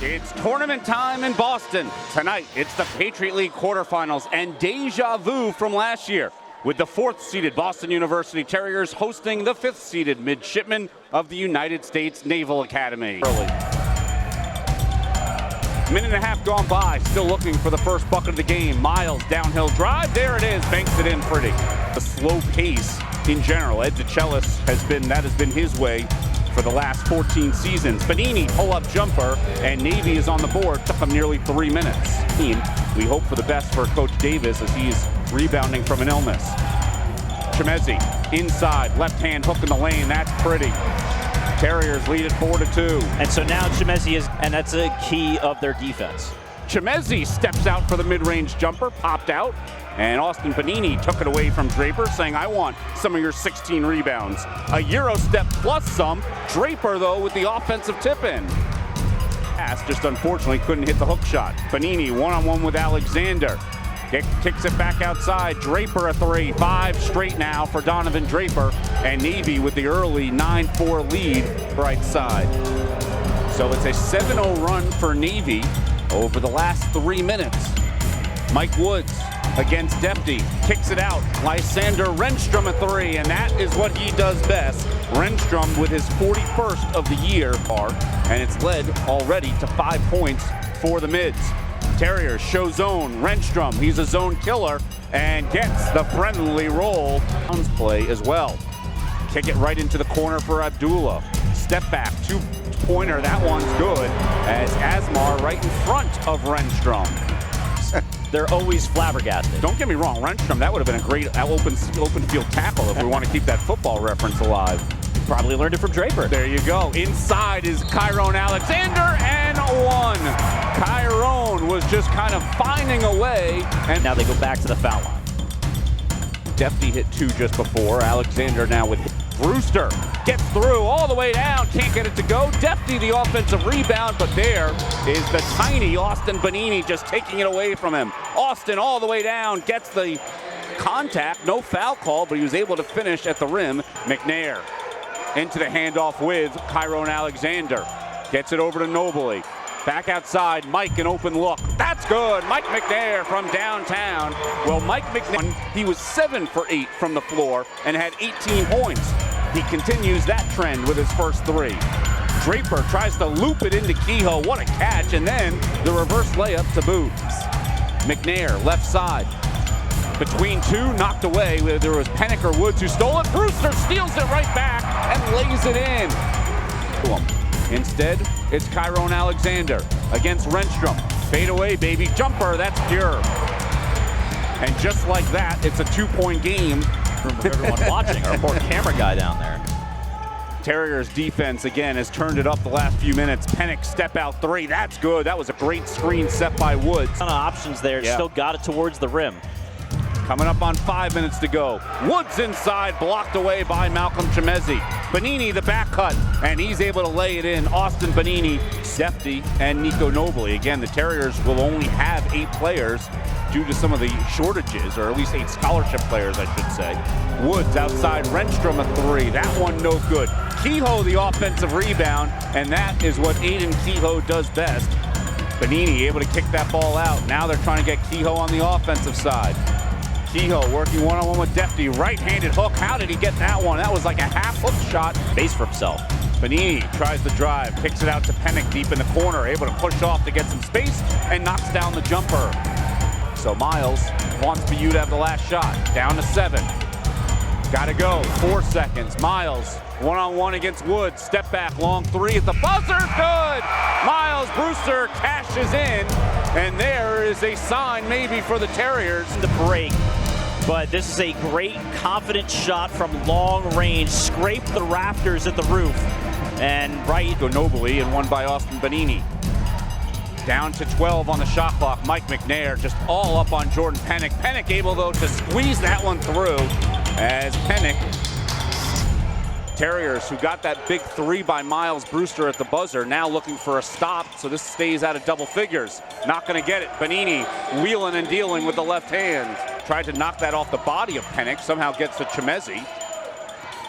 It's tournament time in Boston. Tonight, it's the Patriot League quarterfinals and deja vu from last year, with the 4th-seeded Boston University Terriers hosting the 5th-seeded midshipmen of the United States Naval Academy. Minute and a half gone by, still looking for the first bucket of the game. Miles, downhill drive, there it is, banks it in pretty. The slow pace in general, Ed DeChellis has been his way for the last 14 seasons. Bonini, pull-up jumper, and Navy is on the board. Took him nearly 3 minutes. We hope for the best for Coach Davis as he's rebounding from an illness. Chemezi, inside, left hand hook in the lane, that's pretty. Terriers lead it 4-2. And so now Chemezi is, and that's a key of their defense. Chemezi steps out for the mid-range jumper, popped out, and Austin Bonini took it away from Draper, saying, I want some of your 16 rebounds. A Euro step plus some. Draper, though, with the offensive tip-in. Pass just unfortunately couldn't hit the hook shot. Bonini one-on-one with Alexander. Kicks it back outside. Draper a 3. 5 straight now for Donovan Draper. And Navy with the early 9-4 lead right side. So it's a 7-0 run for Navy over the last 3 minutes. Mike Woods against Depty, kicks it out. Lysander Renstrom a 3, and that is what he does best. Renstrom with his 41st of the year, and it's led already to 5 points for the mids. Terriers show zone. Renstrom, he's a zone killer, and gets the friendly roll. Play as well. Kick it right into the corner for Abdullah. Step back, 2-pointer, that one's good, as Asmar right in front of Renstrom. They're always flabbergasted. Don't get me wrong, Renstrom, that would have been a great open field tackle if we want to keep that football reference alive. Probably learned it from Draper. There you go. Inside is Chiron Alexander, and 1. Chiron was just kind of finding a way. And now they go back to the foul line. Defty hit 2 just before. Alexander now with Brewster. Gets through all the way down, can't get it to go. Defty the offensive rebound, but there is the tiny Austin Bonini just taking it away from him. Austin all the way down, gets the contact, no foul call, but he was able to finish at the rim. McNair into the handoff with Chiron Alexander. Gets it over to Nobley. Back outside, Mike, an open look. That's good, Mike McNair from downtown. Well, Mike McNair, he was 7 for 8 from the floor and had 18 points. He continues that trend with his first 3. Draper tries to loop it into Kehoe. What a catch, and then the reverse layup to boot. McNair, left side. Between 2, knocked away. There was Pennick or Woods who stole it. Brewster steals it right back and lays it in. Instead, it's Chiron Alexander against Renstrom. Fade away, baby. Jumper, that's pure. And just like that, it's a 2-point game. For everyone watching, our poor camera guy down there. Terriers defense, again, has turned it up the last few minutes. Pennick step out 3, that's good. That was a great screen set by Woods. A ton of options there, still got it towards the rim. Coming up on 5 minutes to go. Woods inside, blocked away by Malcolm Chemezi. Bonini the back cut, and he's able to lay it in. Austin Bonini, Defty, and Nico Nobley. Again, the Terriers will only have 8 players due to some of the shortages, or at least 8 scholarship players, I should say. Woods outside, Renstrom a 3. That one no good. Kehoe the offensive rebound, and that is what Aiden Kehoe does best. Bonini able to kick that ball out. Now they're trying to get Kehoe on the offensive side. Kehoe working one-on-one with Defty. Right-handed hook. How did he get that one? That was like a half hook shot. Base for himself. Bonini tries to drive, kicks it out to Pennick deep in the corner, able to push off to get some space, and knocks down the jumper. So Miles wants BU to have the last shot. Down to 7. Gotta go. 4 seconds. Miles one-on-one against Woods. Step back, long 3 at the buzzer. Good! Miles Brewster cashes in, and there is a sign maybe for the Terriers. The break. But this is a great, confident shot from long range. Scraped the rafters at the roof. And right. Go Nobley and won by Austin Bonini. Down to 12 on the shot clock. Mike McNair just all up on Jordan Pennick. Pennick able, though, to squeeze that one through as Pennick. Terriers, who got that big 3 by Miles Brewster at the buzzer, now looking for a stop, so this stays out of double figures. Not going to get it. Bonini wheeling and dealing with the left hand. Tried to knock that off the body of Pennick, somehow gets to Chemezi.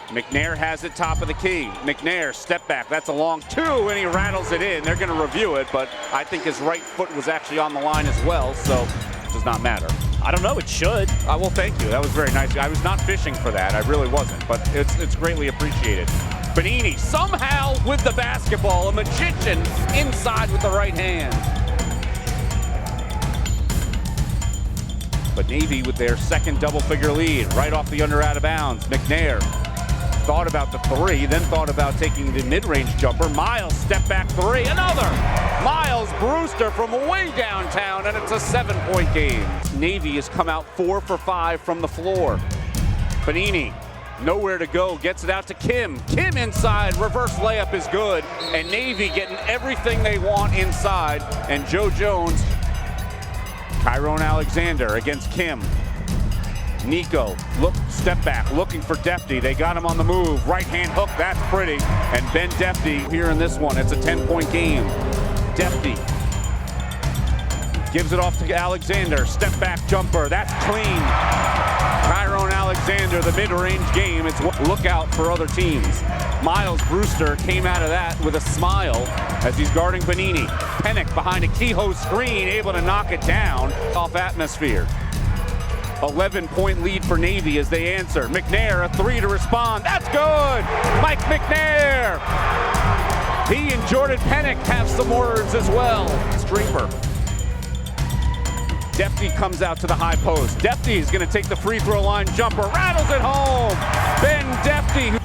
McNair has it top of the key. McNair, step back. That's a long two, and he rattles it in. They're going to review it, but I think his right foot was actually on the line as well, so it does not matter. I don't know, it should. Well, thank you. That was very nice. I was not fishing for that. I really wasn't, but it's greatly appreciated. Bonini somehow with the basketball, a magician inside with the right hand. But Navy with their second double-figure lead, right off the under out of bounds. McNair thought about the three, then thought about taking the mid-range jumper. Miles, step back three, another! Miles Brewster from way downtown, and it's a 7-point game. Navy has come out 4 for 5 from the floor. Bonini, nowhere to go, gets it out to Kim. Kim inside, reverse layup is good, and Navy getting everything they want inside, and Joe Jones, Tyrone Alexander against Kim. Nico, step back, looking for Defty. They got him on the move. Right hand hook, that's pretty. And Ben Defty here in this one. It's a 10-point game. Defty gives it off to Alexander. Step back jumper, that's clean. Tyrone Alexander, the mid-range game. It's look out for other teams. Miles Brewster came out of that with a smile as he's guarding Bonini. Pennick behind a Kehoe screen, able to knock it down off atmosphere. 11-point lead for Navy as they answer. McNair, a three to respond. That's good! Mike McNair! He and Jordan Pennick have some words as well. Draper. Defty comes out to the high post. Defty is going to take the free throw line jumper. Rattles it home! Ben Defty.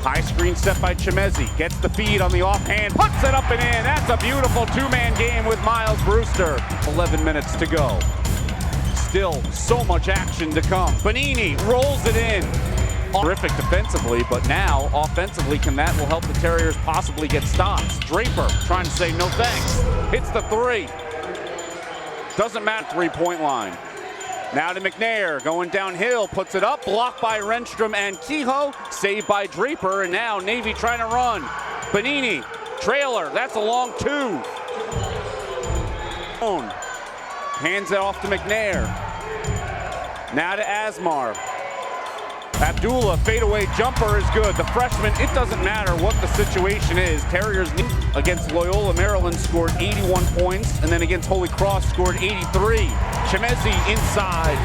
High screen set by Chimezi. Gets the feed on the offhand. Puts it up and in. That's a beautiful two-man game with Miles Brewster. 11 minutes to go. Still so much action to come. Bonini rolls it in. Terrific defensively, but now offensively, will help the Terriers possibly get stops. Draper trying to say no thanks. Hits the three. Doesn't matter, three-point line. Now to McNair, going downhill, puts it up, blocked by Renstrom and Kehoe, saved by Draper, and now Navy trying to run. Bonini, trailer, that's a long two. Hands it off to McNair. Now to Asmar. Abdullah, fadeaway jumper is good. The freshman, it doesn't matter what the situation is. Terriers against Loyola Maryland scored 81 points, and then against Holy Cross scored 83. Chimezi inside.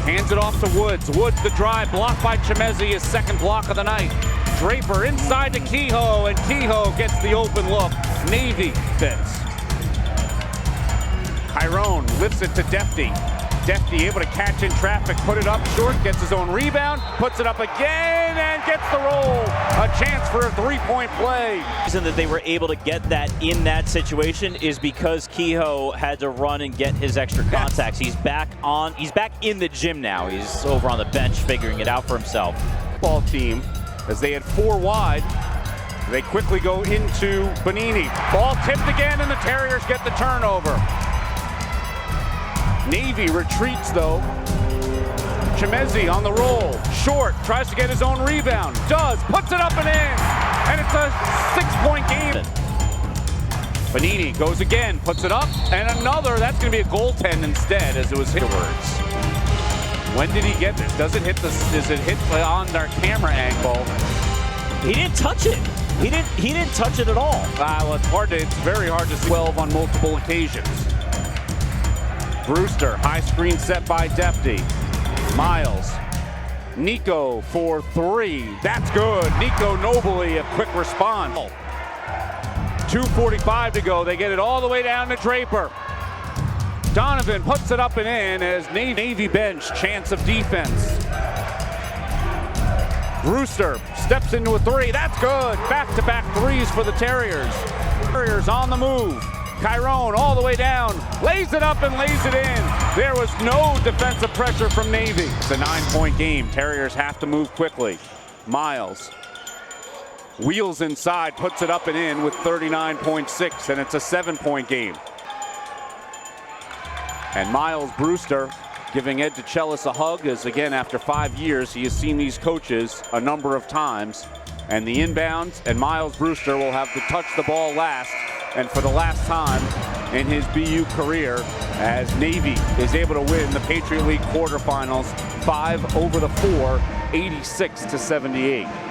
Hands it off to Woods. Woods the drive, blocked by Chimezi, his second block of the night. Draper inside to Kehoe, and Kehoe gets the open look. Navy fits. Tyrone lifts it to Defty. Defty able to catch in traffic, put it up short, gets his own rebound, puts it up again, and gets the roll. A chance for a three-point play. The reason that they were able to get that in that situation is because Kehoe had to run and get his extra contacts. He's back in the gym now. He's over on the bench figuring it out for himself. Ball team, as they had four wide, they quickly go into Bonini. Ball tipped again, and the Terriers get the turnover. Navy retreats though. Chimezi on the roll. Short, tries to get his own rebound. Does, puts it up and in. And it's a 6-point game. Bonini goes again, puts it up, and another. That's going to be a goaltend instead, as it was hit afterwards. When did he get this? Does it hit on our camera angle? He didn't touch it. He didn't touch it at all. Well, it's very hard to see 12 on multiple occasions. Brewster, high screen set by Defty. Miles. Nico for three. That's good. Nico nobly, a quick response. 2:45 to go. They get it all the way down to Draper. Donovan puts it up and in as Navy bench, chance of defense. Brewster steps into a three. That's good. Back-to-back threes for the Terriers. Terriers on the move. Tyrone all the way down, lays it up and lays it in. There was no defensive pressure from Navy. It's a 9-point game. Terriers have to move quickly. Miles wheels inside, puts it up and in with 39.6, and it's a 7-point game. And Miles Brewster giving Ed DeChellis a hug, as again, after 5 years, he has seen these coaches a number of times. And the inbounds, and Miles Brewster will have to touch the ball last. And for the last time, in his BU career as Navy is able to win the Patriot League quarterfinals 5 over the 4, 86-78.